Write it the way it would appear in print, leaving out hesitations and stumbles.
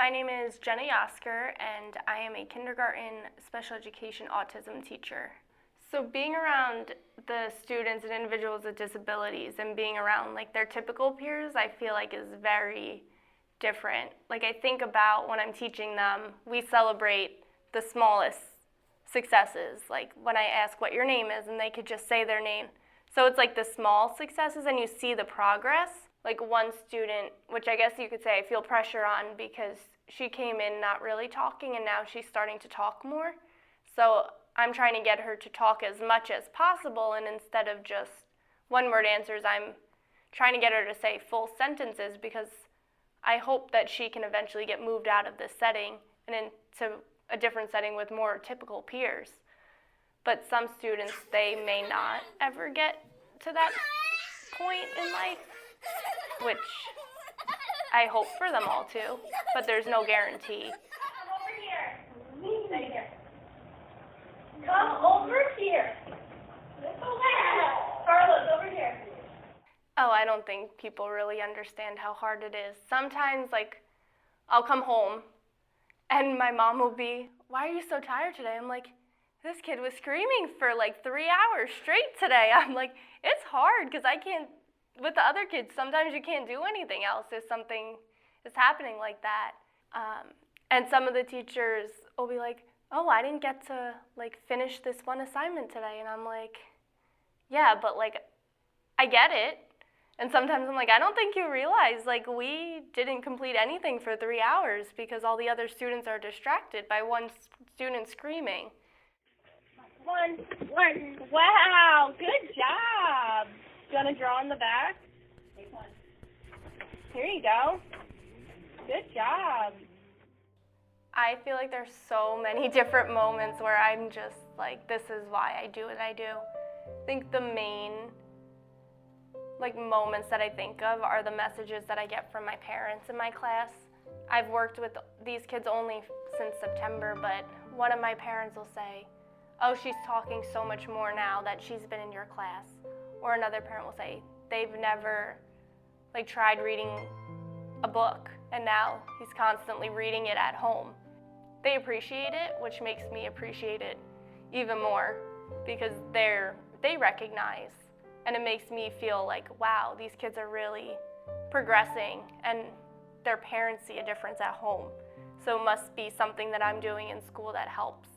My name is Jenna Yascur, and I am a kindergarten special education autism teacher. So being around the students and individuals with disabilities and being around like their typical peers, I feel like is very different. Like I think about when I'm teaching them, we celebrate the smallest successes. Like when I ask what your name is and they could just say their name. So it's like the small successes and you see the progress. Like one student, which I guess you could say I feel pressure on because she came in not really talking and now she's starting to talk more. So I'm trying to get her to talk as much as possible, and instead of just one-word answers, I'm trying to get her to say full sentences because I hope that she can eventually get moved out of this setting and into a different setting with more typical peers. But some students, they may not ever get to that point in life, which I hope for them all to, but there's no guarantee. Come over here. Stay here. Come over here. Carlos, over here. Oh, I don't think people really understand how hard it is. Sometimes, like, I'll come home and my mom will be, "Why are you so tired today?" I'm like, "This kid was screaming for like 3 hours straight today." I'm like, it's hard because I can't, with the other kids, sometimes you can't do anything else if something is happening like that. And some of the teachers will be like, "Oh, I didn't get to like finish this one assignment today." And I'm like, yeah, but like, I get it. And sometimes I'm like, I don't think you realize, like, we didn't complete anything for 3 hours because all the other students are distracted by one student screaming. One. Wow, good job. You want to draw on the back? Take one. Here you go. Good job. I feel like there's so many different moments where I'm just like, this is why I do what I do. I think the main like moments that I think of are the messages that I get from my parents in my class. I've worked with these kids only since September, but one of my parents will say, "Oh, she's talking so much more now that she's been in your class." Or another parent will say, they've never like tried reading a book and now he's constantly reading it at home. They appreciate it, which makes me appreciate it even more because they recognize, and it makes me feel like, wow, these kids are really progressing and their parents see a difference at home. So it must be something that I'm doing in school that helps.